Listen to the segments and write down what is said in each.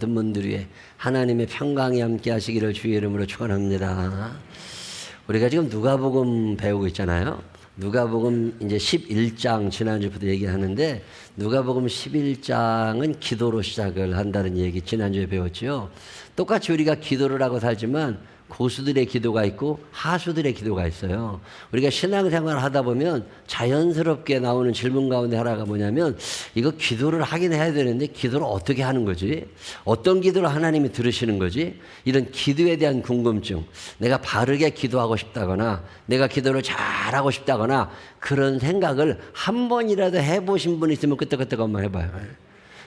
모든 분들 위해 하나님의 평강이 함께 하시기를 주의 이름으로 축원합니다. 우리가 지금 누가복음 배우고 있잖아요. 누가복음 이제 11장 지난주부터 얘기하는데 누가복음 11장은 기도로 시작을 한다는 얘기 지난주에 배웠죠. 똑같이 우리가 기도를 하고 살지만 고수들의 기도가 있고 하수들의 기도가 있어요. 우리가 신앙생활을 하다 보면 자연스럽게 나오는 질문 가운데 하나가 뭐냐면 이거 기도를 하긴 해야 되는데 기도를 어떻게 하는 거지? 어떤 기도를 하나님이 들으시는 거지? 이런 기도에 대한 궁금증, 내가 바르게 기도하고 싶다거나 내가 기도를 잘하고 싶다거나 그런 생각을 한 번이라도 해보신 분 있으면 끄떡끄떡 한번 해봐요.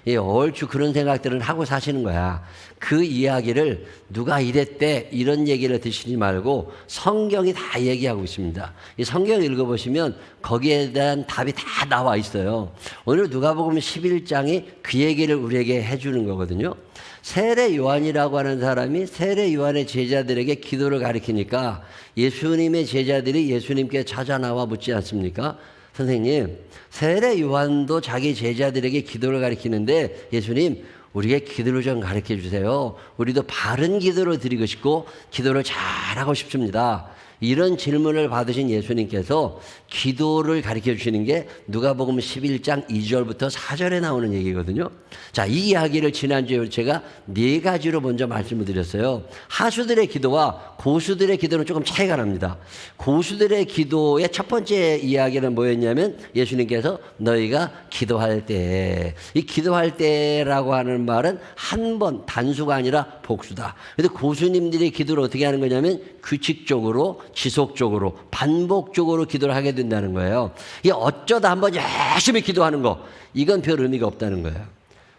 예, 얼추 그런 생각들을 하고 사시는 거야. 그 이야기를 누가 이랬대 이런 얘기를 드시지 말고 성경이 다 얘기하고 있습니다. 이 성경 읽어보시면 거기에 대한 답이 다 나와 있어요. 오늘 누가복음 11장이 그 얘기를 우리에게 해주는 거거든요. 세례 요한이라고 하는 사람이 세례 요한의 제자들에게 기도를 가르치니까 예수님의 제자들이 예수님께 찾아 나와 묻지 않습니까? 선생님, 세례 요한도 자기 제자들에게 기도를 가르치는데 예수님, 우리에게 기도를 좀 가르쳐 주세요. 우리도 바른 기도를 드리고 싶고 기도를 잘하고 싶습니다. 이런 질문을 받으신 예수님께서 기도를 가르쳐 주시는 게 누가복음 11장 2절부터 4절에 나오는 얘기거든요. 자, 이 이야기를 지난주에 제가 네 가지로 먼저 말씀을 드렸어요. 하수들의 기도와 고수들의 기도는 조금 차이가 납니다. 고수들의 기도의 첫 번째 이야기는 뭐였냐면 예수님께서 너희가 기도할 때, 이 기도할 때라고 하는 말은 한 번 단수가 아니라 복수다. 그런데 고수님들이 기도를 어떻게 하는 거냐면 규칙적으로 지속적으로 반복적으로 기도를 하게 된다는 거예요. 이게 어쩌다 한번 열심히 기도하는 거, 이건 별 의미가 없다는 거예요.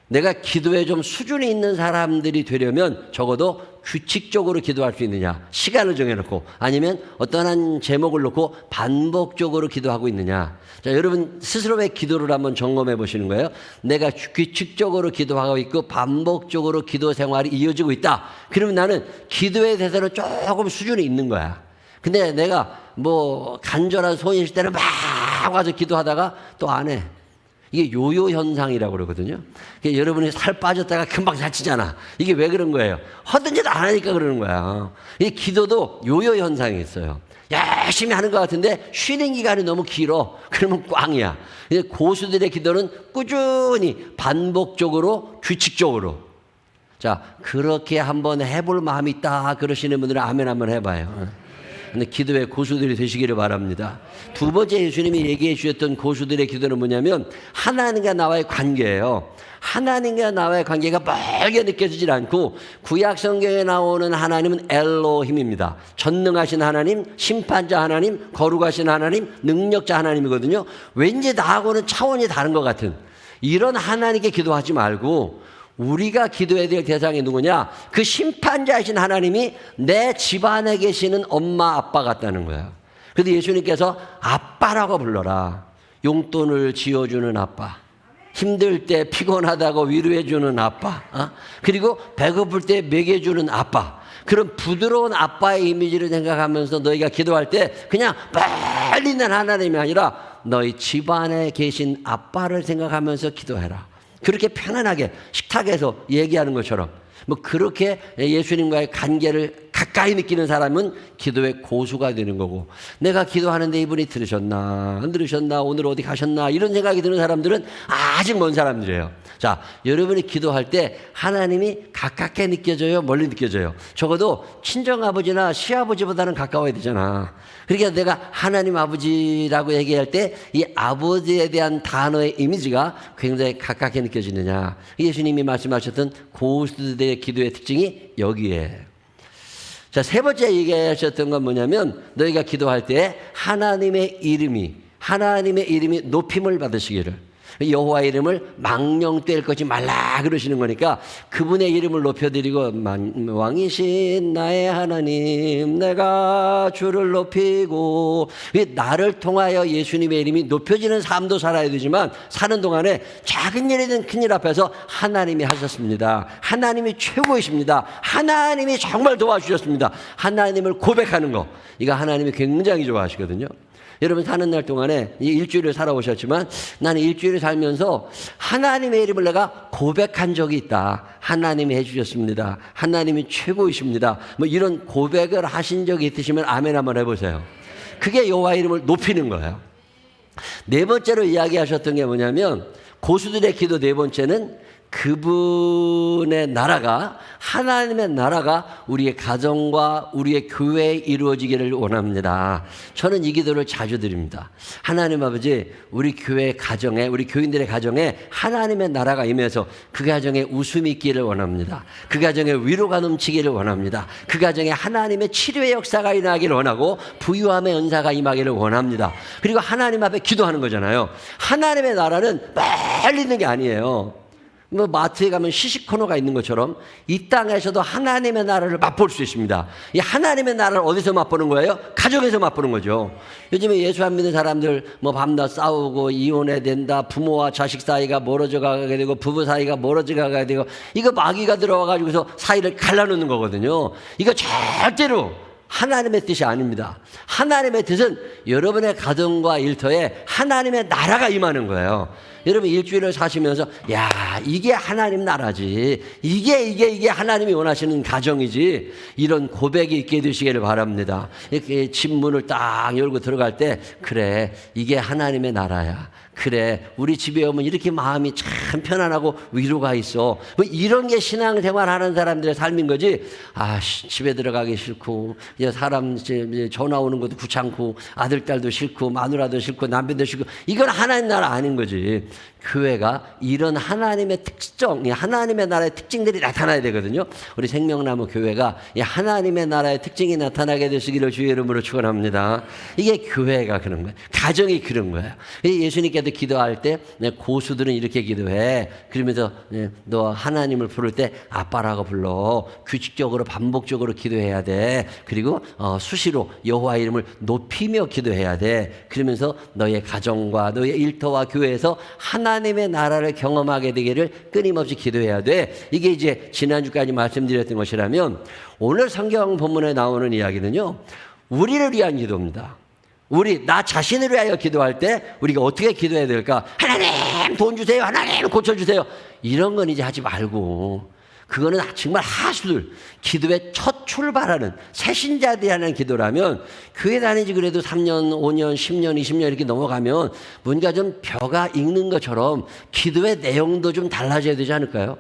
내가 기도에 좀 수준이 있는 사람들이 되려면 적어도 규칙적으로 기도할 수 있느냐, 시간을 정해놓고 아니면 어떤 한 제목을 놓고 반복적으로 기도하고 있느냐. 자, 여러분 스스로의 기도를 한번 점검해 보시는 거예요. 내가 규칙적으로 기도하고 있고 반복적으로 기도 생활이 이어지고 있다. 그러면 나는 기도에 대해서는 조금 수준이 있는 거야. 근데 내가 뭐 간절한 소원이 있을 때는 막 와서 기도하다가 또 안 해. 이게 요요 현상이라고 그러거든요. 여러분이 살 빠졌다가 금방 살찌잖아. 이게 왜 그런 거예요? 하던 짓 안 하니까 그러는 거야. 이 기도도 요요 현상이 있어요. 열심히 하는 것 같은데 쉬는 기간이 너무 길어. 그러면 꽝이야. 고수들의 기도는 꾸준히 반복적으로 규칙적으로. 자, 그렇게 한번 해볼 마음이 있다 그러시는 분들은 아멘 한번 해봐요. 근데 기도의 고수들이 되시기를 바랍니다. 두 번째 예수님이 얘기해 주셨던 고수들의 기도는 뭐냐면 하나님과 나와의 관계예요. 하나님과 나와의 관계가 멀게 느껴지질 않고 구약 성경에 나오는 하나님은 엘로힘입니다. 전능하신 하나님, 심판자 하나님, 거룩하신 하나님, 능력자 하나님이거든요. 왠지 나하고는 차원이 다른 것 같은 이런 하나님께 기도하지 말고 우리가 기도해야 될 대상이 누구냐? 그 심판자이신 하나님이 내 집안에 계시는 엄마 아빠 같다는 거예요. 그래서 예수님께서 아빠라고 불러라. 용돈을 지어주는 아빠, 힘들 때 피곤하다고 위로해주는 아빠, 그리고 배고플 때 먹여주는 아빠. 그런 부드러운 아빠의 이미지를 생각하면서 너희가 기도할 때 그냥 빨리 있는 하나님이 아니라 너희 집안에 계신 아빠를 생각하면서 기도해라. 그렇게 편안하게 식탁에서 얘기하는 것처럼 뭐 그렇게 예수님과의 관계를 가까이 느끼는 사람은 기도의 고수가 되는 거고, 내가 기도하는데 이분이 들으셨나 안 들으셨나 오늘 어디 가셨나 이런 생각이 드는 사람들은 아직 먼 사람들이에요. 자, 여러분이 기도할 때 하나님이 가깝게 느껴져요, 멀리 느껴져요? 적어도 친정아버지나 시아버지보다는 가까워야 되잖아. 그러니까 내가 하나님 아버지라고 얘기할 때 이 아버지에 대한 단어의 이미지가 굉장히 가깝게 느껴지느냐. 예수님이 말씀하셨던 고수들의 기도의 특징이 여기에. 자, 세 번째 얘기하셨던 건 뭐냐면 너희가 기도할 때 하나님의 이름이 높임을 받으시기를, 여호와의 이름을 망령될 것이 말라 그러시는 거니까 그분의 이름을 높여드리고 왕이신 나의 하나님 내가 주를 높이고, 나를 통하여 예수님의 이름이 높여지는 삶도 살아야 되지만 사는 동안에 작은 일이든 큰 일 앞에서 하나님이 하셨습니다, 하나님이 최고이십니다, 하나님이 정말 도와주셨습니다, 하나님을 고백하는 거, 이거 하나님이 굉장히 좋아하시거든요. 여러분 사는 날 동안에 이 일주일을 살아오셨지만 나는 일주일을 살면서 하나님의 이름을 내가 고백한 적이 있다. 하나님이 해주셨습니다. 하나님이 최고이십니다. 뭐 이런 고백을 하신 적이 있으시면 아멘 한번 해보세요. 그게 여호와 이름을 높이는 거예요. 네 번째로 이야기하셨던 게 뭐냐면 고수들의 기도 네 번째는 그분의 나라가 하나님의 나라가 우리의 가정과 우리의 교회에 이루어지기를 원합니다. 저는 이 기도를 자주 드립니다. 하나님 아버지 우리 교회 가정에 우리 교인들의 가정에 하나님의 나라가 임해서 그 가정에 웃음이 있기를 원합니다. 그 가정에 위로가 넘치기를 원합니다. 그 가정에 하나님의 치료의 역사가 일어나기를 원하고 부유함의 은사가 임하기를 원합니다. 그리고 하나님 앞에 기도하는 거잖아요. 하나님의 나라는 빨리 있는 게 아니에요. 뭐 마트에 가면 시식 코너가 있는 것처럼 이 땅에서도 하나님의 나라를 맛볼 수 있습니다. 이 하나님의 나라를 어디서 맛보는 거예요? 가정에서 맛보는 거죠. 요즘에 예수 안 믿는 사람들 뭐 밤낮 싸우고 이혼해야 된다. 부모와 자식 사이가 멀어져 가게 되고 부부 사이가 멀어져 가게 되고 이거 마귀가 들어와 가지고서 사이를 갈라놓는 거거든요. 이거 절대로 하나님의 뜻이 아닙니다. 하나님의 뜻은 여러분의 가정과 일터에 하나님의 나라가 임하는 거예요. 여러분 일주일을 사시면서 야 이게 하나님 나라지 이게 하나님이 원하시는 가정이지 이런 고백이 있게 되시기를 바랍니다. 이렇게 집 문을 딱 열고 들어갈 때 그래 이게 하나님의 나라야. 그래 우리 집에 오면 이렇게 마음이 참 편안하고 위로가 있어. 뭐 이런 게 신앙생활하는 사람들의 삶인 거지. 아 집에 들어가기 싫고 이제 사람 이제 전화 오는 것도 귀찮고 아들 딸도 싫고 마누라도 싫고 남편도 싫고 이건 하나님 나라 아닌 거지. 교회가 이런 하나님의 특성, 하나님의 나라의 특징들이 나타나야 되거든요. 우리 생명나무 교회가 이 하나님의 나라의 특징이 나타나게 되시기를 주의 이름으로 축원합니다. 이게 교회가 그런 거예요. 가정이 그런 거예요. 예수님께도 기도할 때 고수들은 이렇게 기도해. 그러면서 너 하나님을 부를 때 아빠라고 불러. 규칙적으로 반복적으로 기도해야 돼. 그리고 수시로 여호와 이름을 높이며 기도해야 돼. 그러면서 너의 가정과 너의 일터와 교회에서 하나님의 나라를 경험하게 되기를 끊임없이 기도해야 돼. 이게 이제 지난주까지 말씀드렸던 것이라면 오늘 성경 본문에 나오는 이야기는요. 우리를 위한 기도입니다. 나 자신을 위하여 기도할 때 우리가 어떻게 기도해야 될까? 하나님 돈 주세요. 하나님 고쳐주세요. 이런 건 이제 하지 말고 그거는 정말 하수들 기도의 첫 출발하는 새신자들이 하는 기도라면 교회 다니지 그래도 3년, 5년, 10년, 20년 이렇게 넘어가면 뭔가 좀 벼가 익는 것처럼 기도의 내용도 좀 달라져야 되지 않을까요?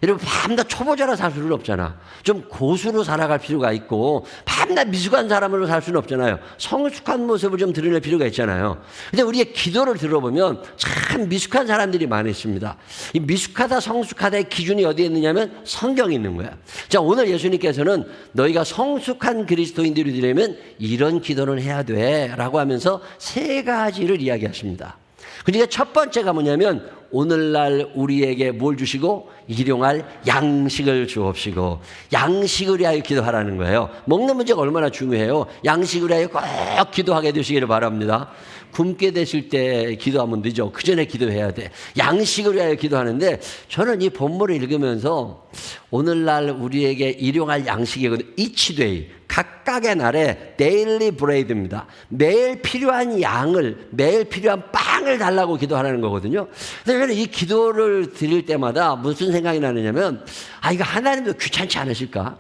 여러분 밤낮 초보자로 살 수는 없잖아. 좀 고수로 살아갈 필요가 있고 밤낮 미숙한 사람으로 살 수는 없잖아요. 성숙한 모습을 좀 드러낼 필요가 있잖아요. 근데 우리의 기도를 들어보면 참 미숙한 사람들이 많이 있습니다. 이 미숙하다 성숙하다의 기준이 어디에 있느냐면 성경에 있는 거야. 자 오늘 예수님께서는 너희가 성숙한 그리스도인들이 되려면 이런 기도를 해야 돼 라고 하면서 세 가지를 이야기하십니다. 그러니까 첫 번째가 뭐냐면 오늘날 우리에게 뭘 주시고 일용할 양식을 주옵시고 양식을 위하여 기도하라는 거예요. 먹는 문제가 얼마나 중요해요. 양식을 위하여 꼭 기도하게 되시기를 바랍니다. 굶게 되실 때 기도하면 늦어. 그 전에 기도해야 돼. 양식을 위하여 기도하는데 저는 이 본문을 읽으면서 오늘날 우리에게 일용할 양식이거든요. Each day. 각각의 날에 데일리 브레이드입니다. 매일 필요한 양을 매일 필요한 빵을 달라고 기도하라는 거거든요. 그래서 저는 이 기도를 드릴 때마다 무슨 생각이 나느냐면 이거 하나님도 귀찮지 않으실까?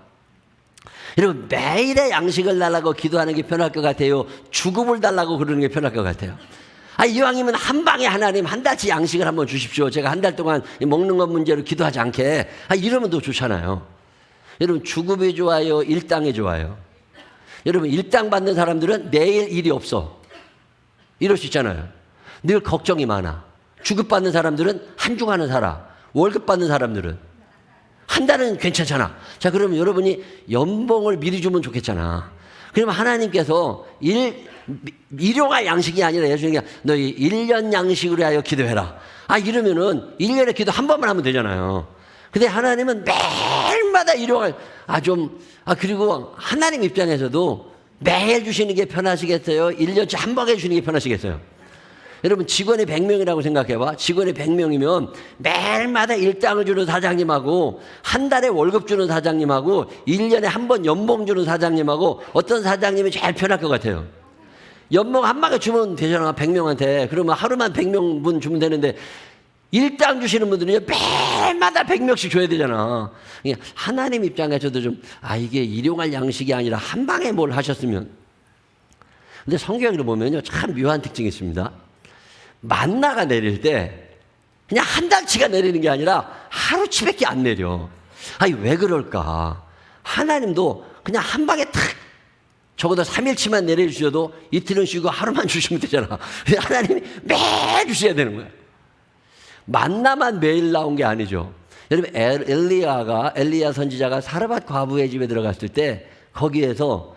여러분 매일의 양식을 달라고 기도하는 게 편할 것 같아요? 주급을 달라고 그러는 게 편할 것 같아요? 이왕이면 한 방에 하나님 한 달치 양식을 한번 주십시오. 제가 한 달 동안 먹는 것 문제로 기도하지 않게. 이러면 더 좋잖아요. 여러분 주급이 좋아요? 일당이 좋아요? 여러분 일당 받는 사람들은 내일 일이 없어. 이럴 수 있잖아요. 늘 걱정이 많아. 주급 받는 사람들은 한 주간은 살아. 월급 받는 사람들은 한 달은 괜찮잖아. 자 그러면 여러분이 연봉을 미리 주면 좋겠잖아. 그러면 하나님께서 일용할 양식이 아니라 예수님이 너희 1년 양식으로 하여 기도해라. 이러면은 1년에 기도 한 번만 하면 되잖아요. 근데 하나님은 매일마다 일용할 그리고 하나님 입장에서도 매일 주시는 게 편하시겠어요? 1년치 한 번에 주시는 게 편하시겠어요? 여러분 직원이 100명이라고 생각해봐. 직원이 100명이면 매일마다 일당을 주는 사장님하고 한 달에 월급 주는 사장님하고 1년에 한 번 연봉 주는 사장님하고 어떤 사장님이 제일 편할 것 같아요? 연봉 한 방에 주면 되잖아. 100명한테. 그러면 하루만 100명분 주면 되는데 일당 주시는 분들은 매일마다 100명씩 줘야 되잖아. 하나님 입장에서도 좀 이게 일용할 양식이 아니라 한 방에 뭘 하셨으면. 근데 성경을 보면요 참 묘한 특징이 있습니다. 만나가 내릴 때 그냥 한 달치가 내리는 게 아니라 하루치밖에 안 내려. 왜 그럴까? 하나님도 그냥 한 방에 탁 적어도 3일치만 내려주셔도 이틀은 쉬고 하루만 주시면 되잖아. 하나님이 매일 주셔야 되는 거야. 만나만 매일 나온 게 아니죠. 여러분 엘리야 선지자가 사르밧 과부의 집에 들어갔을 때 거기에서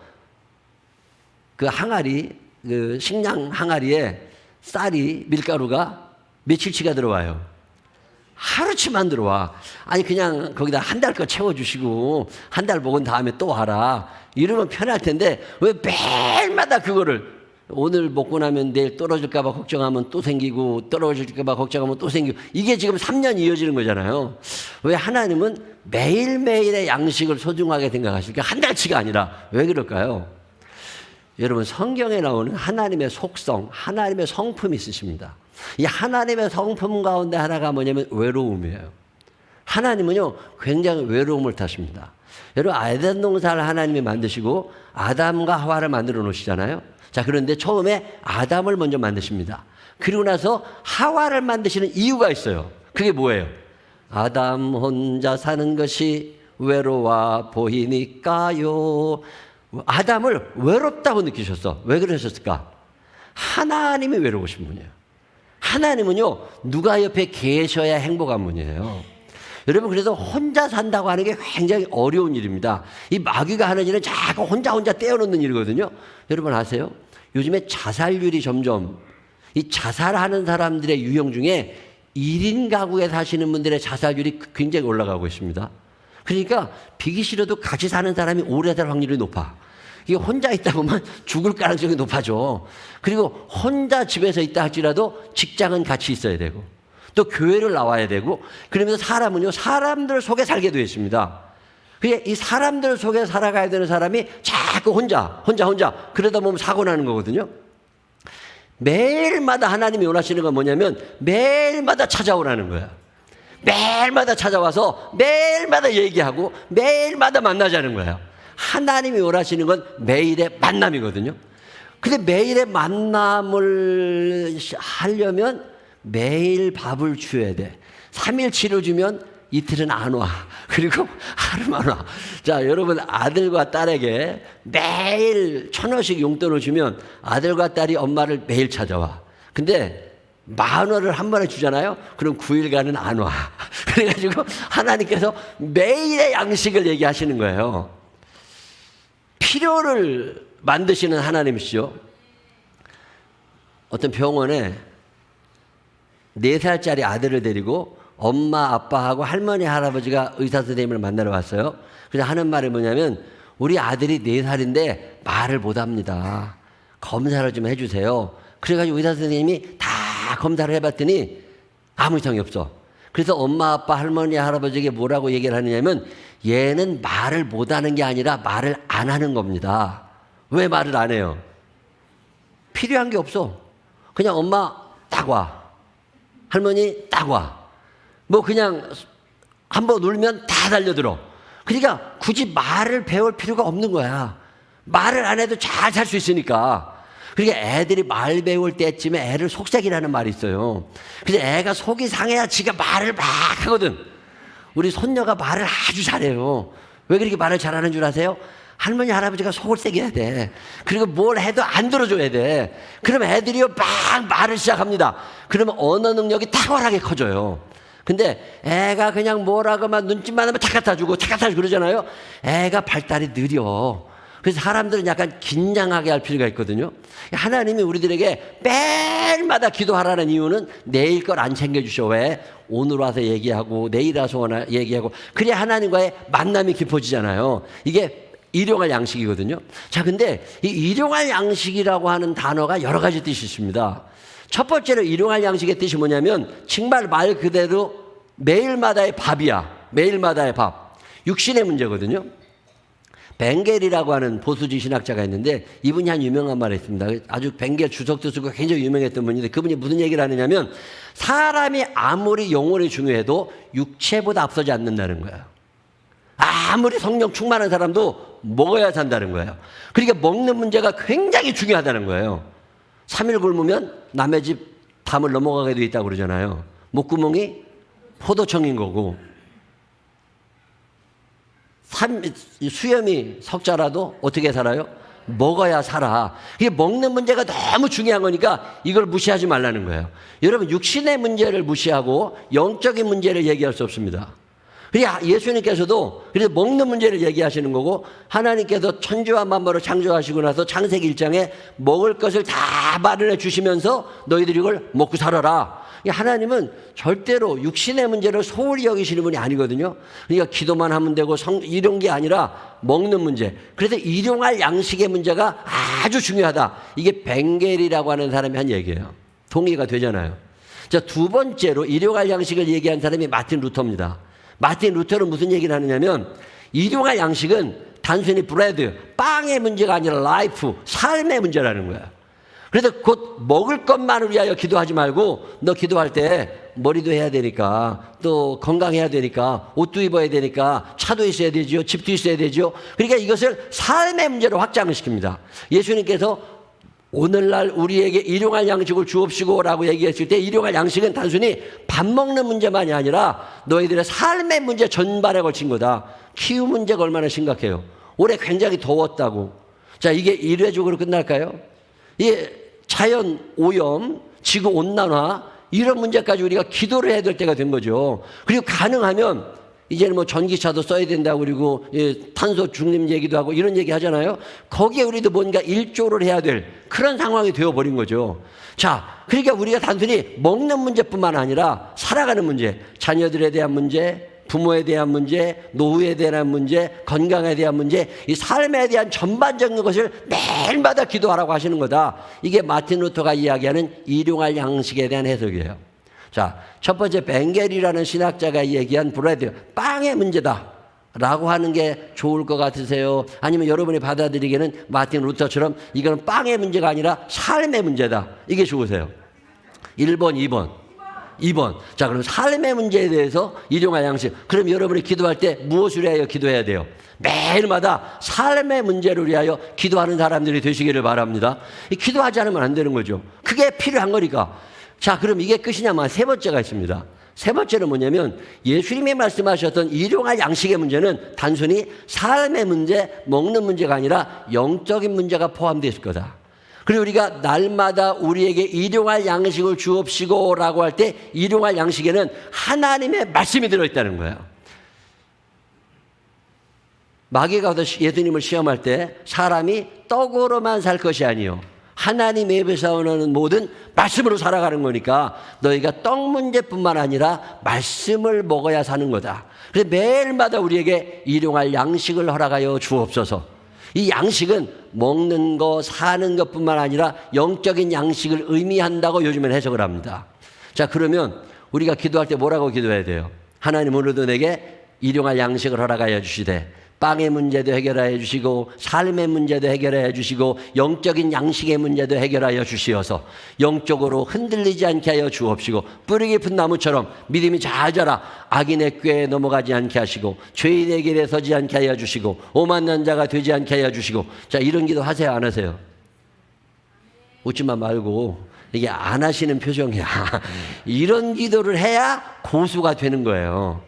그 항아리 그 식량 항아리에 쌀이 밀가루가 며칠치가 들어와요. 하루치만 들어와. 그냥 거기다 한 달 거 채워주시고 한 달 먹은 다음에 또 와라. 이러면 편할 텐데 왜 매일마다 그거를 오늘 먹고 나면 내일 떨어질까 봐 걱정하면 또 생기고 떨어질까 봐 걱정하면 또 생기고 이게 지금 3년 이어지는 거잖아요. 왜 하나님은 매일매일의 양식을 소중하게 생각하실까? 한 달치가 아니라. 왜 그럴까요? 여러분 성경에 나오는 하나님의 속성, 하나님의 성품이 있으십니다. 이 하나님의 성품 가운데 하나가 뭐냐면 외로움이에요. 하나님은요 굉장히 외로움을 타십니다. 여러분 에덴 동산을 하나님이 만드시고 아담과 하와를 만들어 놓으시잖아요. 자, 그런데 처음에 아담을 먼저 만드십니다. 그리고 나서 하와를 만드시는 이유가 있어요. 그게 뭐예요? 아담 혼자 사는 것이 외로워 보이니까요. 아담을 외롭다고 느끼셨어. 왜 그러셨을까? 하나님이 외로우신 분이에요. 하나님은요 누가 옆에 계셔야 행복한 분이에요. 여러분 그래서 혼자 산다고 하는 게 굉장히 어려운 일입니다. 이 마귀가 하는 일은 자꾸 혼자 떼어놓는 일이거든요. 여러분 아세요? 요즘에 자살률이 점점 이 자살하는 사람들의 유형 중에 1인 가구에 사시는 분들의 자살률이 굉장히 올라가고 있습니다. 그러니까 비기 싫어도 같이 사는 사람이 오래 살 확률이 높아. 이게 혼자 있다 보면 죽을 가능성이 높아져. 그리고 혼자 집에서 있다 할지라도 직장은 같이 있어야 되고 또 교회를 나와야 되고 그러면서 사람은요 사람들 속에 살게 되어 있습니다. 그게 이 사람들 속에 살아가야 되는 사람이 자꾸 혼자 그러다 보면 사고 나는 거거든요. 매일마다 하나님이 원하시는 건 뭐냐면 매일마다 찾아오라는 거야. 매일마다 찾아와서 매일마다 얘기하고 매일마다 만나자는 거예요. 하나님이 원하시는 건 매일의 만남이거든요. 근데 매일의 만남을 하려면 매일 밥을 줘야 돼. 3일치를 주면 이틀은 안 와. 그리고 하루만 와. 자, 여러분 아들과 딸에게 매일 1,000원씩 용돈을 주면 아들과 딸이 엄마를 매일 찾아와. 근데 10,000원을 한 번에 주잖아요. 그럼 9일간은 안 와. 그래가지고 하나님께서 매일의 양식을 얘기하시는 거예요. 필요를 만드시는 하나님이시죠. 어떤 병원에 4살짜리 아들을 데리고 엄마 아빠하고 할머니 할아버지가 의사 선생님을 만나러 왔어요. 그래서 하는 말이 뭐냐면 우리 아들이 4살인데 말을 못합니다. 검사를 좀 해주세요. 그래가지고 의사 선생님이 다 검사를 해봤더니 아무 이상이 없어. 그래서 엄마 아빠 할머니 할아버지에게 뭐라고 얘기를 하느냐면 얘는 말을 못하는 게 아니라 말을 안 하는 겁니다. 왜 말을 안 해요? 필요한 게 없어. 그냥 엄마 딱 와. 할머니 딱 와. 뭐 그냥 한번 울면 다 달려들어. 그러니까 굳이 말을 배울 필요가 없는 거야. 말을 안 해도 잘 살 수 있으니까. 그러니까 애들이 말 배울 때쯤에 애를 속삭이라는 말이 있어요. 근데 애가 속이 상해야 지가 말을 막 하거든. 우리 손녀가 말을 아주 잘해요. 왜 그렇게 말을 잘하는 줄 아세요? 할머니 할아버지가 속을 세게 해야 돼. 그리고 뭘 해도 안 들어줘야 돼. 그러면 애들이요 막 말을 시작합니다. 그러면 언어 능력이 탁월하게 커져요. 근데 애가 그냥 뭐라고만 눈짓만 하면 착 갖다 주고 그러잖아요. 애가 발달이 느려. 그래서 사람들은 약간 긴장하게 할 필요가 있거든요. 하나님이 우리들에게 매일마다 기도하라는 이유는 내일 걸 안 챙겨주셔. 왜? 오늘 와서 얘기하고 내일 와서 얘기하고 그래야 하나님과의 만남이 깊어지잖아요. 이게 일용할 양식이거든요. 자, 근데 이 일용할 양식이라고 하는 단어가 여러 가지 뜻이 있습니다. 첫 번째로 일용할 양식의 뜻이 뭐냐면 정말 말 그대로 매일마다의 밥이야. 매일마다의 밥. 육신의 문제거든요. 벵겔이라고 하는 보수주의 신학자가 있는데 이분이 한 유명한 말이 있습니다. 아주 벵겔 주석도 쓰고 굉장히 유명했던 분인데 그분이 무슨 얘기를 하느냐면 사람이 아무리 영혼이 중요해도 육체보다 앞서지 않는다는 거예요. 아무리 성령 충만한 사람도 먹어야 산다는 거예요. 그러니까 먹는 문제가 굉장히 중요하다는 거예요. 3일 굶으면 남의 집 담을 넘어가게 돼 있다고 그러잖아요. 목구멍이 포도청인 거고 수염이 석자라도 어떻게 살아요? 먹어야 살아. 이게 먹는 문제가 너무 중요한 거니까 이걸 무시하지 말라는 거예요. 여러분 육신의 문제를 무시하고 영적인 문제를 얘기할 수 없습니다. 그러니까 예수님께서도 그래서 먹는 문제를 얘기하시는 거고 하나님께서 천지와 만물을 창조하시고 나서 창세기 1장에 먹을 것을 다 마련해 주시면서 너희들이 이걸 먹고 살아라. 하나님은 절대로 육신의 문제를 소홀히 여기시는 분이 아니거든요. 그러니까 기도만 하면 되고 이런 게 아니라 먹는 문제. 그래서 일용할 양식의 문제가 아주 중요하다. 이게 벵겔이라고 하는 사람이 한 얘기예요. 동의가 되잖아요. 자, 두 번째로 일용할 양식을 얘기한 사람이 마틴 루터입니다. 마틴 루터는 무슨 얘기를 하느냐면 일용할 양식은 단순히 브레드, 빵의 문제가 아니라 라이프, 삶의 문제라는 거예요. 그래서 곧 먹을 것만을 위하여 기도하지 말고 너 기도할 때 머리도 해야 되니까 또 건강해야 되니까 옷도 입어야 되니까 차도 있어야 되죠. 집도 있어야 되죠. 그러니까 이것을 삶의 문제로 확장을 시킵니다. 예수님께서 오늘날 우리에게 일용할 양식을 주옵시고 라고 얘기했을 때 일용할 양식은 단순히 밥 먹는 문제만이 아니라 너희들의 삶의 문제 전반에 걸친 거다. 기후 문제가 얼마나 심각해요. 올해 굉장히 더웠다고. 자, 이게 일회적으로 끝날까요? 이게 자연 오염, 지구 온난화 이런 문제까지 우리가 기도를 해야 될 때가 된 거죠. 그리고 가능하면 이제는 뭐 전기차도 써야 된다고 그리고 탄소 중립 얘기도 하고 이런 얘기 하잖아요. 거기에 우리도 뭔가 일조를 해야 될 그런 상황이 되어버린 거죠. 자, 그러니까 우리가 단순히 먹는 문제뿐만 아니라 살아가는 문제, 자녀들에 대한 문제, 부모에 대한 문제, 노후에 대한 문제, 건강에 대한 문제, 이 삶에 대한 전반적인 것을 매일마다 기도하라고 하시는 거다. 이게 마틴 루터가 이야기하는 일용할 양식에 대한 해석이에요. 자, 첫 번째 벵겔이라는 신학자가 얘기한 브레드, 빵의 문제다 라고 하는 게 좋을 것 같으세요? 아니면 여러분이 받아들이기에는 마틴 루터처럼 이건 빵의 문제가 아니라 삶의 문제다. 이게 좋으세요? 1번, 2번. 2번. 자, 그럼 삶의 문제에 대해서 일용할 양식. 그럼 여러분이 기도할 때 무엇을 위하여 기도해야 돼요? 매일마다 삶의 문제를 위하여 기도하는 사람들이 되시기를 바랍니다. 기도하지 않으면 안 되는 거죠. 그게 필요한 거니까. 자, 그럼 이게 끝이냐면 세 번째가 있습니다. 세 번째는 뭐냐면 예수님이 말씀하셨던 일용할 양식의 문제는 단순히 삶의 문제, 먹는 문제가 아니라 영적인 문제가 포함되어 있을 거다. 그리고 우리가 날마다 우리에게 일용할 양식을 주옵시고 라고 할 때 일용할 양식에는 하나님의 말씀이 들어있다는 거예요. 마귀가 와서 예수님을 시험할 때 사람이 떡으로만 살 것이 아니요 하나님 입에서 오는 모든 말씀으로 살아가는 거니까 너희가 떡 문제뿐만 아니라 말씀을 먹어야 사는 거다. 그래서 매일마다 우리에게 일용할 양식을 허락하여 주옵소서. 이 양식은 먹는 거, 사는 것뿐만 아니라 영적인 양식을 의미한다고 요즘엔 해석을 합니다. 자, 그러면 우리가 기도할 때 뭐라고 기도해야 돼요? 하나님 오늘도 내게 일용할 양식을 허락하여 주시되 빵의 문제도 해결하여 주시고 삶의 문제도 해결하여 주시고 영적인 양식의 문제도 해결하여 주시어서 영적으로 흔들리지 않게 하여 주옵시고 뿌리 깊은 나무처럼 믿음이 잘 자라 악인의 꾀에 넘어가지 않게 하시고 죄인의 길에 서지 않게 하여 주시고 오만난 자가 되지 않게 하여 주시고. 자, 이런 기도 하세요, 안 하세요? 웃지만 말고 이게 안 하시는 표정이야. 이런 기도를 해야 고수가 되는 거예요.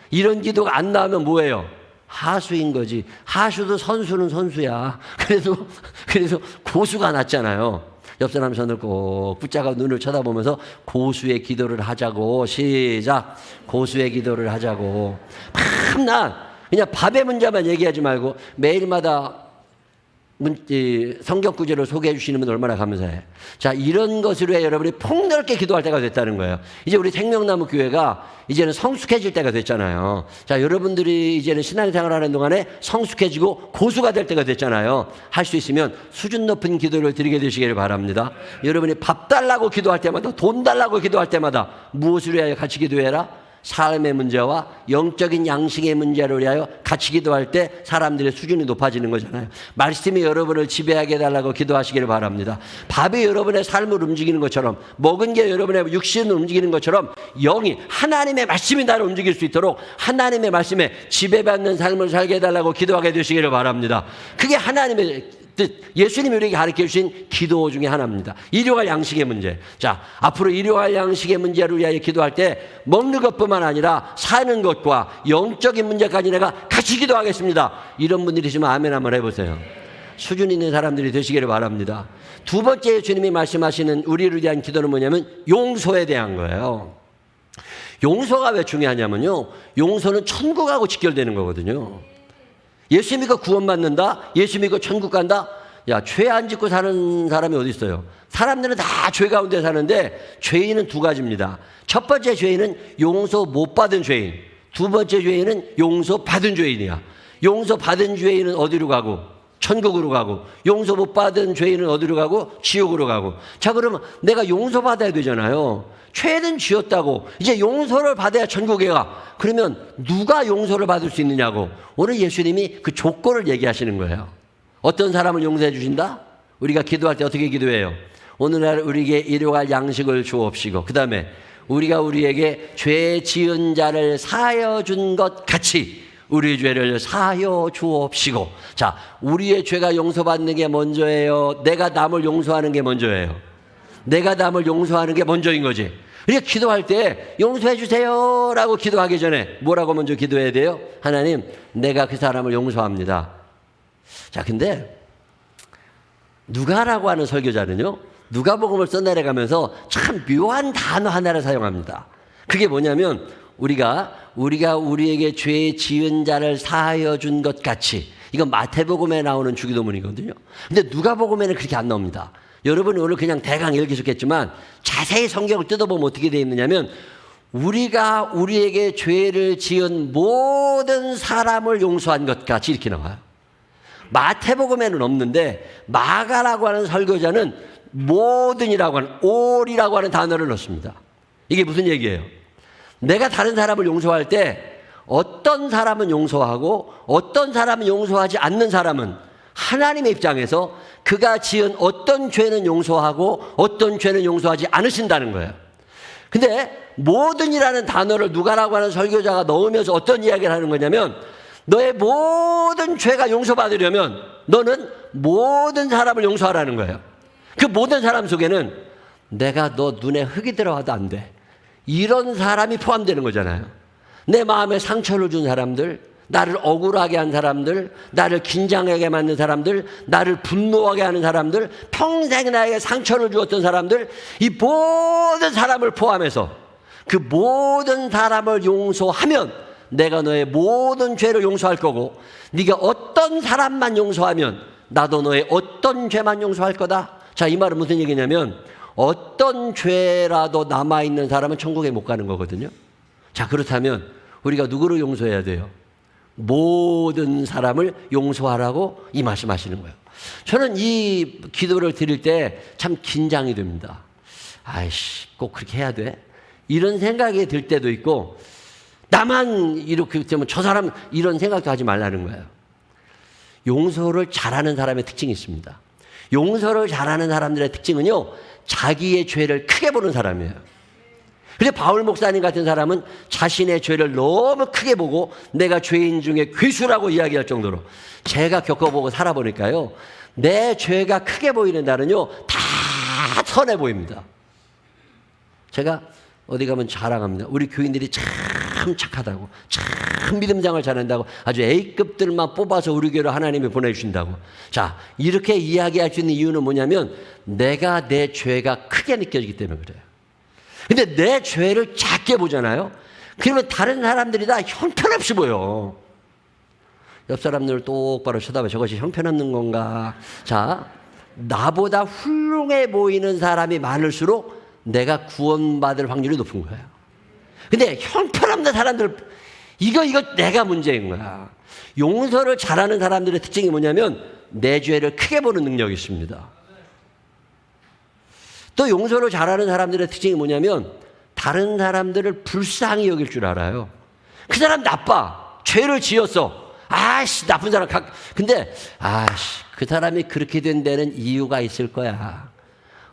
이런 기도가 안 나오면 뭐예요? 하수인 거지. 하수도 선수는 선수야. 그래서 고수가 났잖아요. 옆 사람 손을 꼭 붙잡아 눈을 쳐다보면서 고수의 기도를 하자고. 시작. 고수의 기도를 하자고. 밤낮 그냥 밥의 문제만 얘기하지 말고 매일마다 성경 구절을 소개해 주시는 분 얼마나 감사해. 자, 이런 것으로 해 여러분이 폭넓게 기도할 때가 됐다는 거예요. 이제 우리 생명나무 교회가 이제는 성숙해질 때가 됐잖아요. 자, 여러분들이 이제는 신앙생활 하는 동안에 성숙해지고 고수가 될 때가 됐잖아요. 할 수 있으면 수준 높은 기도를 드리게 되시기를 바랍니다. 여러분이 밥 달라고 기도할 때마다 돈 달라고 기도할 때마다 무엇을 위하여 같이 기도해라? 삶의 문제와 영적인 양식의 문제를 위하여 같이 기도할 때 사람들의 수준이 높아지는 거잖아요. 말씀이 여러분을 지배하게 해달라고 기도하시기를 바랍니다. 밥이 여러분의 삶을 움직이는 것처럼, 먹은 게 여러분의 육신을 움직이는 것처럼, 영이, 하나님의 말씀이 나를 움직일 수 있도록 하나님의 말씀에 지배받는 삶을 살게 해달라고 기도하게 되시기를 바랍니다. 그게 하나님의 예수님이 우리에게 가르쳐 주신 기도 중에 하나입니다. 일용할 양식의 문제. 자, 앞으로 일용할 양식의 문제를 위하여 기도할 때 먹는 것뿐만 아니라 사는 것과 영적인 문제까지 내가 같이 기도하겠습니다. 이런 분들이 있으면 아멘 한번 해보세요. 수준 있는 사람들이 되시기를 바랍니다. 두 번째 주님이 말씀하시는 우리를 위한 기도는 뭐냐면 용서에 대한 거예요. 용서가 왜 중요하냐면요, 용서는 천국하고 직결되는 거거든요. 예수 믿고 구원받는다? 예수 믿고 천국 간다? 야, 죄 안 짓고 사는 사람이 어디 있어요? 사람들은 다 죄 가운데 사는데 죄인은 두 가지입니다. 첫 번째 죄인은 용서 못 받은 죄인. 두 번째 죄인은 용서 받은 죄인이야. 용서 받은 죄인은 어디로 가고? 천국으로 가고. 용서 못 받은 죄인은 어디로 가고? 지옥으로 가고. 자, 그러면 내가 용서받아야 되잖아는 죄는 지었다고 이제 용서를 받아야 천국에 가. 그러면 누가 용서를 받을 수 있느냐고 오늘 예수님이 그 조건을 얘기하시는 거예요. 어떤 사람을 용서해 주신다? 우리가 기도할 때 어떻게 기도해요? 오늘날 우리에게 일용할 양식을 주옵시고, 그 다음에 우리가 우리에게 죄 지은 자를 사하여 준 것 같이 우리 죄를 사하여 주옵시고. 자, 우리의 죄가 용서받는 게 먼저예요? 내가 남을 용서하는 게 먼저예요? 내가 남을 용서하는 게 먼저인 거지. 그러니까 기도할 때 용서해 주세요 라고 기도하기 전에 뭐라고 먼저 기도해야 돼요? 하나님, 내가 그 사람을 용서합니다. 자, 근데 누가라고 하는 설교자는요, 누가복음을 써내려가면서 참 묘한 단어 하나를 사용합니다. 그게 뭐냐면 우리가 우리에게 죄 지은 자를 사하여 준 것 같이, 이건 마태복음에 나오는 주기도문이거든요. 근데 누가복음에는 그렇게 안 나옵니다. 여러분이 오늘 그냥 대강 읽으셨겠지만 자세히 성경을 뜯어보면 어떻게 되어 있느냐면 우리가 우리에게 죄를 지은 모든 사람을 용서한 것 같이 이렇게 나와요. 마태복음에는 없는데 마가라고 하는 설교자는 모든이라고 하는 all이라고 하는 단어를 넣습니다. 이게 무슨 얘기예요? 내가 다른 사람을 용서할 때 어떤 사람은 용서하고 어떤 사람은 용서하지 않는 사람은 하나님의 입장에서 그가 지은 어떤 죄는 용서하고 어떤 죄는 용서하지 않으신다는 거예요. 근데 모든이라는 단어를 누가라고 하는 설교자가 넣으면서 어떤 이야기를 하는 거냐면 너의 모든 죄가 용서받으려면 너는 모든 사람을 용서하라는 거예요. 그 모든 사람 속에는 내가 너 눈에 흙이 들어와도 안 돼, 이런 사람이 포함되는 거잖아요. 내 마음에 상처를 준 사람들, 나를 억울하게 한 사람들, 나를 긴장하게 만든 사람들, 나를 분노하게 하는 사람들, 평생 나에게 상처를 주었던 사람들, 이 모든 사람을 포함해서 그 모든 사람을 용서하면 내가 너의 모든 죄를 용서할 거고, 네가 어떤 사람만 용서하면 나도 너의 어떤 죄만 용서할 거다. 자, 이 말은 무슨 얘기냐면 어떤 죄라도 남아있는 사람은 천국에 못 가는 거거든요. 자, 그렇다면 우리가 누구를 용서해야 돼요? 모든 사람을 용서하라고 이 말씀하시는 거예요. 저는 이 기도를 드릴 때 참 긴장이 됩니다. 아이씨, 꼭 그렇게 해야 돼? 이런 생각이 들 때도 있고, 나만 이렇게 되면 저 사람, 이런 생각도 하지 말라는 거예요. 용서를 잘하는 사람의 특징이 있습니다. 용서를 잘하는 사람들의 특징은요, 자기의 죄를 크게 보는 사람이에요. 그래서 바울 목사님 같은 사람은 자신의 죄를 너무 크게 보고 내가 죄인 중에 괴수라고 이야기할 정도로, 제가 겪어보고 살아보니까요, 내 죄가 크게 보이는 날은요 다 선해 보입니다. 제가 어디 가면 자랑합니다. 우리 교인들이 참 착하다고, 참 믿음장을 잘한다고, 아주 A급들만 뽑아서 우리 교회로 하나님이 보내주신다고. 자, 이렇게 이야기할 수 있는 이유는 뭐냐면 내가 내 죄가 크게 느껴지기 때문에 그래요. 근데 내 죄를 작게 보잖아요. 그러면 다른 사람들이 다 형편없이 보여. 옆 사람들을 똑바로 쳐다봐. 저것이 형편없는 건가? 자, 나보다 훌륭해 보이는 사람이 많을수록 내가 구원받을 확률이 높은 거예요. 근데 형편없는 사람들, 이거 내가 문제인 거야. 용서를 잘하는 사람들의 특징이 뭐냐면 내 죄를 크게 보는 능력이 있습니다. 또 용서를 잘하는 사람들의 특징이 뭐냐면 다른 사람들을 불쌍히 여길 줄 알아요. 그 사람 나빠. 죄를 지었어. 아씨, 나쁜 사람. 근데, 아씨, 그 사람이 그렇게 된 데는 이유가 있을 거야.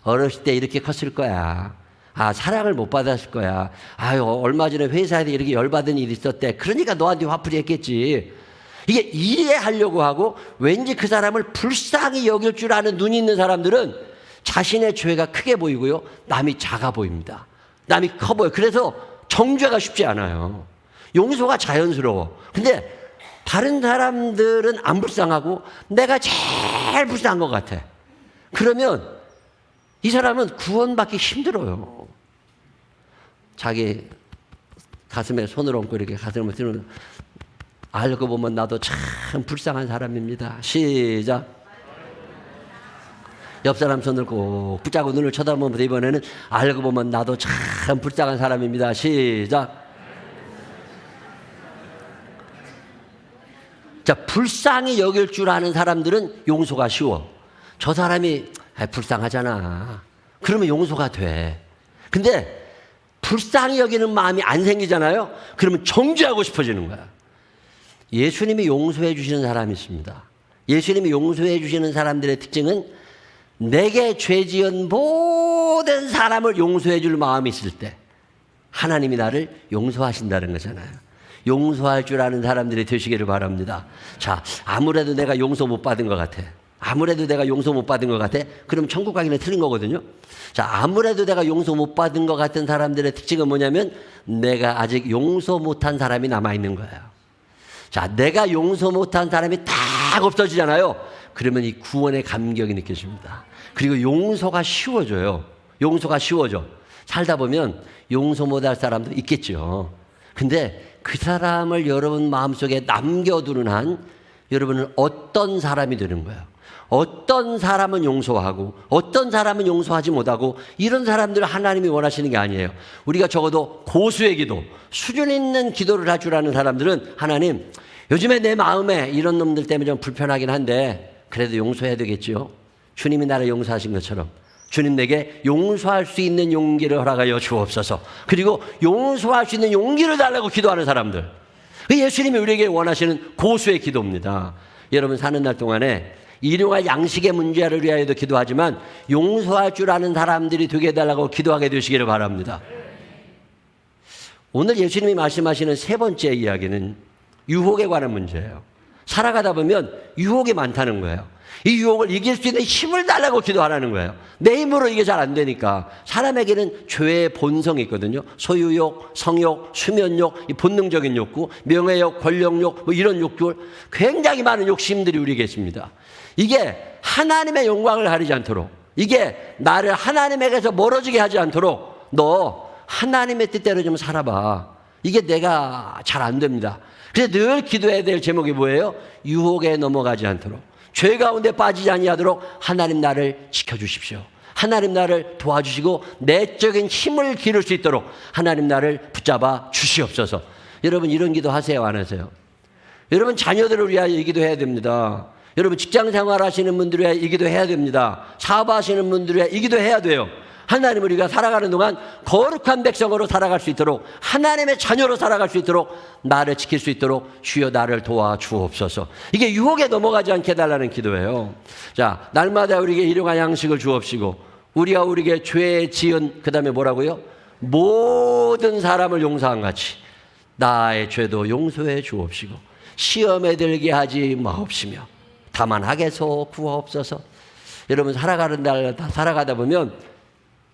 어렸을 때 이렇게 컸을 거야. 아, 사랑을 못 받았을 거야. 아유, 얼마 전에 회사에서 이렇게 열받은 일이 있었대. 그러니까 너한테 화풀이 했겠지. 이게 이해하려고 하고 왠지 그 사람을 불쌍히 여길 줄 아는 눈이 있는 사람들은 자신의 죄가 크게 보이고요. 남이 작아 보입니다. 남이 커 보여요. 그래서 정죄가 쉽지 않아요. 용서가 자연스러워. 근데 다른 사람들은 안 불쌍하고 내가 제일 불쌍한 것 같아. 그러면 이 사람은 구원받기 힘들어요. 자기 가슴에 손을 얹고 이렇게 가슴을 쓰는, 알고 보면 나도 참 불쌍한 사람입니다. 시작. 옆 사람 손을 꼭 붙잡고 눈을 쳐다보면서 이번에는 알고 보면 나도 참 불쌍한 사람입니다. 시작. 자, 불쌍히 여길 줄 아는 사람들은 용서가 쉬워. 저 사람이 불쌍하잖아. 그러면 용서가 돼. 근데 불쌍히 여기는 마음이 안 생기잖아요. 그러면 정죄하고 싶어지는 거야. 예수님이 용서해 주시는 사람이 있습니다. 예수님이 용서해 주시는 사람들의 특징은 내게 죄 지은 모든 사람을 용서해 줄 마음이 있을 때 하나님이 나를 용서하신다는 거잖아요. 용서할 줄 아는 사람들이 되시기를 바랍니다. 자, 아무래도 내가 용서 못 받은 것 같아. 아무래도 내가 용서 못 받은 것 같아? 그럼 천국 가기는 틀린 거거든요. 자, 아무래도 내가 용서 못 받은 것 같은 사람들의 특징은 뭐냐면 내가 아직 용서 못한 사람이 남아있는 거예요. 자, 내가 용서 못한 사람이 딱 없어지잖아요. 그러면 이 구원의 감격이 느껴집니다. 그리고 용서가 쉬워져요. 용서가 쉬워져. 살다 보면 용서 못할 사람도 있겠죠. 근데 그 사람을 여러분 마음속에 남겨두는 한 여러분은 어떤 사람이 되는 거예요. 어떤 사람은 용서하고 어떤 사람은 용서하지 못하고 이런 사람들을 하나님이 원하시는 게 아니에요. 우리가 적어도 고수의 기도, 수준 있는 기도를 할 줄 아는 사람들은 하나님, 요즘에 내 마음에 이런 놈들 때문에 좀 불편하긴 한데 그래도 용서해야 되겠지요. 주님이 나를 용서하신 것처럼 주님 내게 용서할 수 있는 용기를 허락하여 주옵소서. 그리고 용서할 수 있는 용기를 달라고 기도하는 사람들, 예수님이 우리에게 원하시는 고수의 기도입니다. 여러분 사는 날 동안에 일용할 양식의 문제를 위하여도 기도하지만 용서할 줄 아는 사람들이 되게 해달라고 기도하게 되시기를 바랍니다. 오늘 예수님이 말씀하시는 세 번째 이야기는 유혹에 관한 문제예요. 살아가다 보면 유혹이 많다는 거예요. 이 유혹을 이길 수 있는 힘을 달라고 기도하라는 거예요. 내 힘으로 이게 잘 안 되니까. 사람에게는 죄의 본성이 있거든요. 소유욕, 성욕, 수면욕, 이 본능적인 욕구, 명예욕, 권력욕, 뭐 이런 욕구, 굉장히 많은 욕심들이 우리에게 있습니다. 이게 하나님의 영광을 가리지 않도록, 이게 나를 하나님에게서 멀어지게 하지 않도록 너 하나님의 뜻대로 좀 살아봐. 이게 내가 잘 안 됩니다. 그래서 늘 기도해야 될 제목이 뭐예요? 유혹에 넘어가지 않도록, 죄 가운데 빠지지 아니하도록 하나님 나를 지켜주십시오. 하나님 나를 도와주시고 내적인 힘을 기를 수 있도록 하나님 나를 붙잡아 주시옵소서. 여러분 이런 기도 하세요, 안 하세요? 여러분 자녀들을 위하여 이 기도 해야 됩니다. 여러분 직장 생활 하시는 분들을 위하여 이 기도 해야 됩니다. 사업하시는 분들을 위하여 이 기도 해야 돼요. 하나님, 우리가 살아가는 동안 거룩한 백성으로 살아갈 수 있도록, 하나님의 자녀로 살아갈 수 있도록, 나를 지킬 수 있도록 주여 나를 도와주옵소서. 이게 유혹에 넘어가지 않게 해달라는 기도예요. 자, 날마다 우리에게 일용할 양식을 주옵시고 우리가 우리에게 죄 지은, 그 다음에 뭐라고요? 모든 사람을 용서한 같이 나의 죄도 용서해 주옵시고 시험에 들게 하지 마옵시며 다만 악에서 구하옵소서. 여러분 살아가는 날 살아가다 보면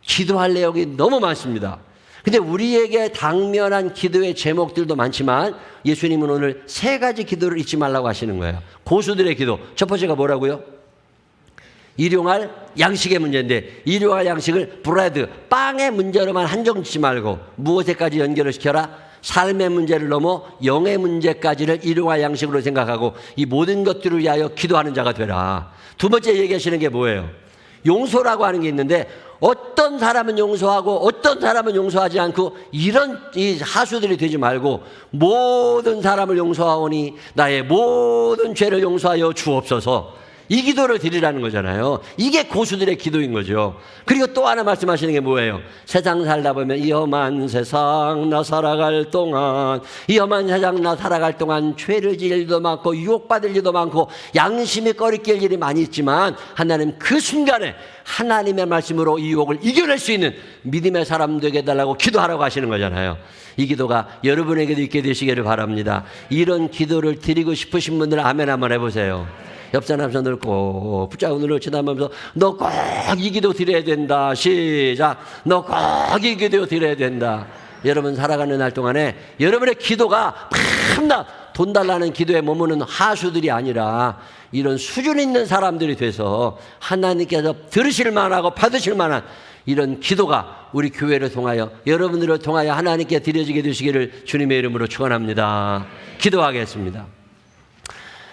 기도할 내용이 너무 많습니다. 근데 우리에게 당면한 기도의 제목들도 많지만 예수님은 오늘 세 가지 기도를 잊지 말라고 하시는 거예요. 고수들의 기도. 첫 번째가 뭐라고요? 일용할 양식의 문제인데, 일용할 양식을 브레드, 빵의 문제로만 한정짓지 말고 무엇에까지 연결을 시켜라? 삶의 문제를 넘어 영의 문제까지를 일용할 양식으로 생각하고 이 모든 것들을 위하여 기도하는 자가 되라. 두 번째 얘기하시는 게 뭐예요? 용서라고 하는 게 있는데 어떤 사람은 용서하고 어떤 사람은 용서하지 않고 이런 이 하수들이 되지 말고 모든 사람을 용서하오니 나의 모든 죄를 용서하여 주옵소서. 이 기도를 드리라는 거잖아요. 이게 고수들의 기도인 거죠. 그리고 또 하나 말씀하시는 게 뭐예요? 세상 살다 보면 이 험한 세상 나 살아갈 동안, 이 험한 세상 나 살아갈 동안 죄를 지을 일도 많고 유혹받을 일도 많고 양심이 꺼리낄 일이 많이 있지만 하나님 그 순간에 하나님의 말씀으로 이 유혹을 이겨낼 수 있는 믿음의 사람 되게 해달라고 기도하라고 하시는 거잖아요. 이 기도가 여러분에게도 있게 되시기를 바랍니다. 이런 기도를 드리고 싶으신 분들 아멘 한번 해보세요. 옆 사람 손을 꼭 붙잡고 눈을 쳐다보면서 너 꼭 이 기도 드려야 된다. 시작. 너 꼭 이 기도 드려야 된다. 여러분 살아가는 날 동안에 여러분의 기도가 밤낮 돈 달라는 기도에 머무는 하수들이 아니라 이런 수준 있는 사람들이 돼서 하나님께서 들으실 만하고 받으실 만한 이런 기도가 우리 교회를 통하여 여러분들을 통하여 하나님께 드려지게 되시기를 주님의 이름으로 축원합니다. 기도하겠습니다.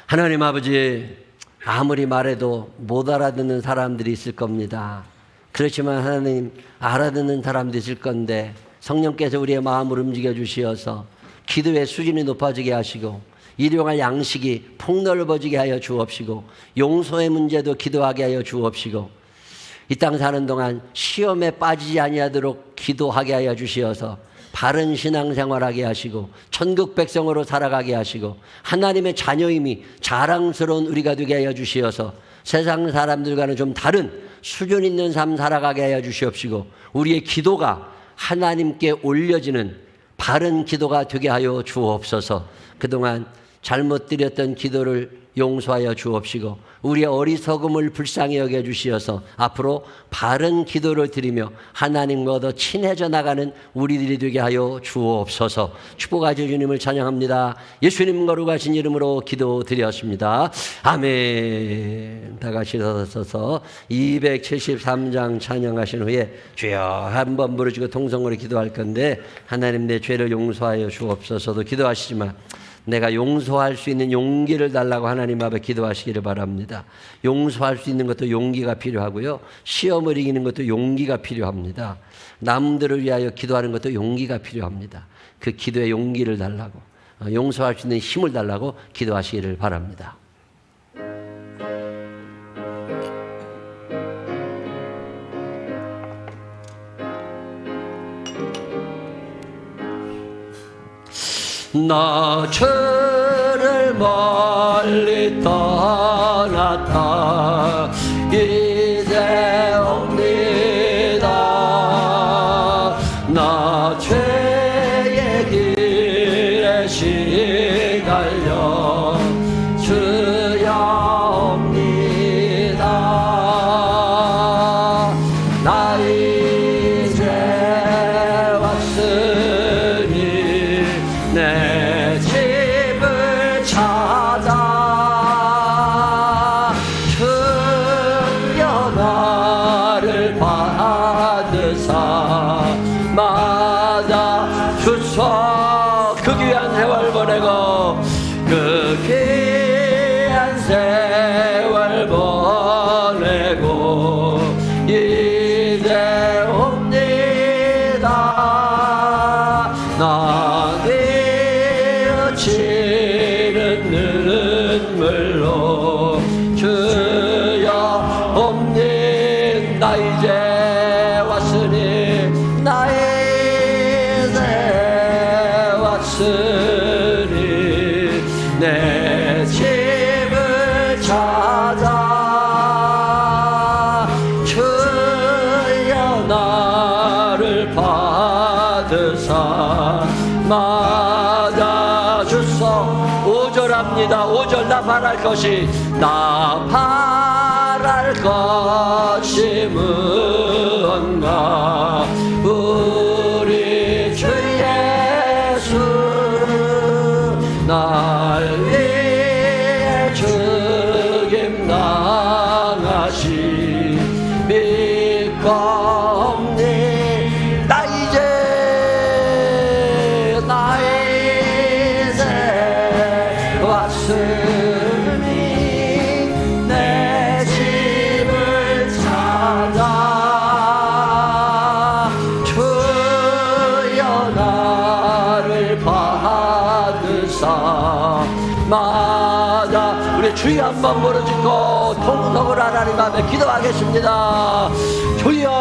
하나님 아버지, 아무리 말해도 못 알아듣는 사람들이 있을 겁니다. 그렇지만 하나님 알아듣는 사람도 있을 건데 성령께서 우리의 마음을 움직여 주시어서 기도의 수준이 높아지게 하시고 일용할 양식이 폭넓어지게 하여 주옵시고 용서의 문제도 기도하게 하여 주옵시고 이 땅 사는 동안 시험에 빠지지 아니하도록 기도하게 하여 주시어서 바른 신앙생활하게 하시고 천국 백성으로 살아가게 하시고 하나님의 자녀임이 자랑스러운 우리가 되게 하여 주시어서 세상 사람들과는 좀 다른 수준 있는 삶 살아가게 하여 주시옵시고 우리의 기도가 하나님께 올려지는 바른 기도가 되게 하여 주옵소서. 그동안 잘못 드렸던 기도를 용서하여 주옵시고 우리의 어리석음을 불쌍히 여겨 주시어서 앞으로 바른 기도를 드리며 하나님과 더 친해져 나가는 우리들이 되게 하여 주옵소서. 축복하여 주님을 찬양합니다. 예수님 거룩하신 이름으로 기도드렸습니다. 아멘. 다 같이 서서 273장 찬양하신 후에 주여 한번 부르시고 통성으로 기도할 건데 하나님 내 죄를 용서하여 주옵소서도 기도하시지만 내가 용서할 수 있는 용기를 달라고 하나님 앞에 기도하시기를 바랍니다. 용서할 수 있는 것도 용기가 필요하고요. 시험을 이기는 것도 용기가 필요합니다. 남들을 위하여 기도하는 것도 용기가 필요합니다. 그 기도에 용기를 달라고, 용서할 수 있는 힘을 달라고 기도하시기를 바랍니다. 나 죄를 멀리 떠났다 이제 옵니다. 나 죄의 길에 시달려 주여 옵니다. 나 이제 왔으니 내 집을 찾아 주여 나를 받으사 맞아 주소. 그 귀한 세월 보내고 그 귀한 세월 보내고 이제 옵니다. 나 치는 눈물로 주여 옵니다. 이제 왔으니 나 이제 왔으니 내 집을 찾아 주여 나를 받으사 맞아 주소. 5절합니다. 5절 나 바랄 것이 나 바랄 것이 무언가 우리 주 예수 날 위해 죽임 당하시 믿고 없니. 나 이제 왔으니 내 집을 찾아 주여 나를 받으사 자, 우리 주여 한번 부르짖고 통성을 하나님 앞에 기도하겠습니다. 주여,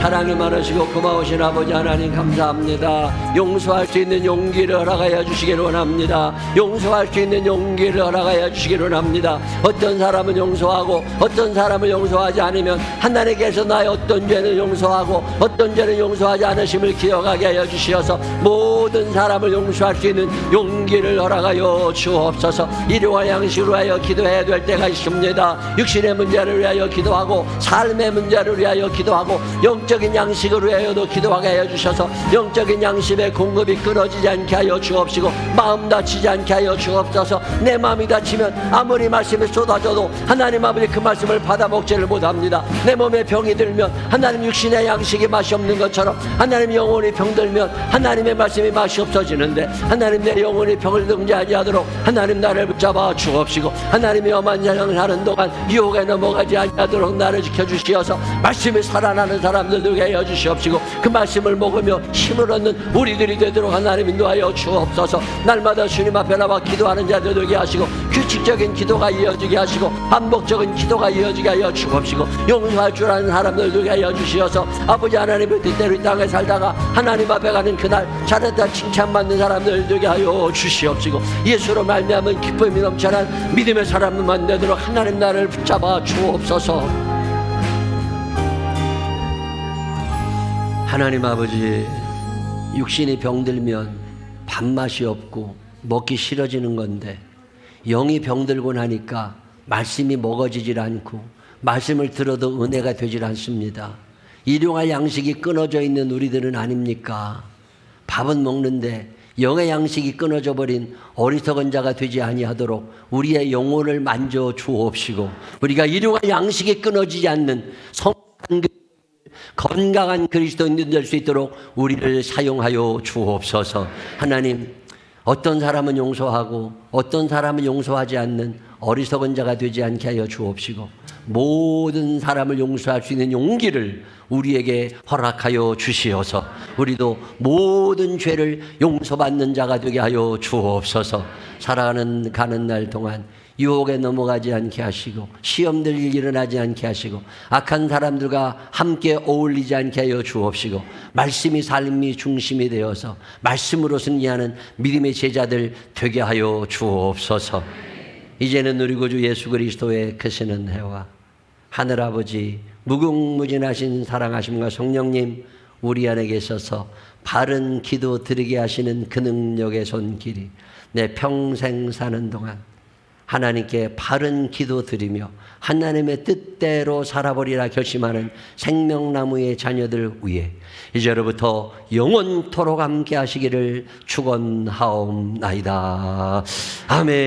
사랑이 많으시고 고마우신 아버지 하나님 감사합니다. 용서할 수 있는 용기를 허락하여 주시기를 원합니다. 용서할 수 있는 용기를 허락하여 주시기를 원합니다. 어떤 사람은 용서하고 어떤 사람을 용서하지 않으면 하나님께서 나의 어떤 죄는 용서하고 어떤 죄는 용서하지 않으심을 기억하게 하여 주시어서 모든 사람을 용서할 수 있는 용기를 허락하여 주옵소서. 일용할 양식으로 하여 기도해야 될 때가 있습니다. 육신의 문제를 위하여 기도하고 삶의 문제를 위하여 기도하고 영적인 양식을 위하여도 기도하게 하여 주셔서 영적인 양식의 공급이 끊어지지 않게 하여 주옵시고 마음 다치지 않게 하여 주옵소서. 내 마음이 다치면 아무리 말씀이 쏟아져도 하나님 아버지 그 말씀을 받아먹지를 못합니다. 내 몸에 병이 들면 하나님 육신의 양식이 맛이 없는 것처럼 하나님 영혼이 병들면 하나님의 말씀이 맛이 없어지는데 하나님 내 영혼이 병을 등지하지 않도록 하나님 나를 붙잡아 주옵시고 하나님이 엄한 세상 사는 동안 유혹에 넘어가지 않도록 나를 지켜주시어서 말씀이 살아나는 사람들 되게 하여 주시옵시고 그 말씀을 먹으며 힘을 얻는 우리들이 되도록 하나님 인도하여 주옵소서. 날마다 주님 앞에 나와 기도하는 자들 되게 하시고 규칙적인 기도가 이어지게 하시고 반복적인 기도가 이어지게 하여 주옵시고 용서할 줄 아는 사람들 되게 하여 주시어서 아버지 하나님의 뜻대로 이 땅에 살다가 하나님 앞에 가는 그날 잘했다 칭찬받는 사람들 되게 하여 주시옵시고 예수로 말미암은 기쁨이 넘쳐난 믿음의 사람만 되도록 하나님 나를 붙잡아 주옵소서. 하나님 아버지, 육신이 병들면 밥맛이 없고 먹기 싫어지는 건데 영이 병들고 나니까 말씀이 먹어지질 않고 말씀을 들어도 은혜가 되질 않습니다. 일용할 양식이 끊어져 있는 우리들은 아닙니까? 밥은 먹는데 영의 양식이 끊어져 버린 어리석은 자가 되지 아니하도록 우리의 영혼을 만져 주옵시고 우리가 일용할 양식이 끊어지지 않는 성탄 건강한 그리스도인들 될 수 있도록 우리를 사용하여 주옵소서. 하나님, 어떤 사람은 용서하고 어떤 사람은 용서하지 않는 어리석은 자가 되지 않게 하여 주옵시고 모든 사람을 용서할 수 있는 용기를 우리에게 허락하여 주시어서 우리도 모든 죄를 용서받는 자가 되게 하여 주옵소서. 살아가는 가는 날 동안 유혹에 넘어가지 않게 하시고 시험들 일어나지 않게 하시고 악한 사람들과 함께 어울리지 않게 하여 주옵시고 말씀이 삶이 중심이 되어서 말씀으로 승리하는 믿음의 제자들 되게 하여 주옵소서. 이제는 우리 구주 예수 그리스도의 크시는 해와 하늘아버지 무궁무진하신 사랑하심과 성령님 우리 안에 계셔서 바른 기도 드리게 하시는 그 능력의 손길이 내 평생 사는 동안 하나님께 바른 기도 드리며 하나님의 뜻대로 살아버리라 결심하는 생명나무의 자녀들 위해 이제로부터 영원토록 함께 하시기를 축원하옵나이다. 아멘.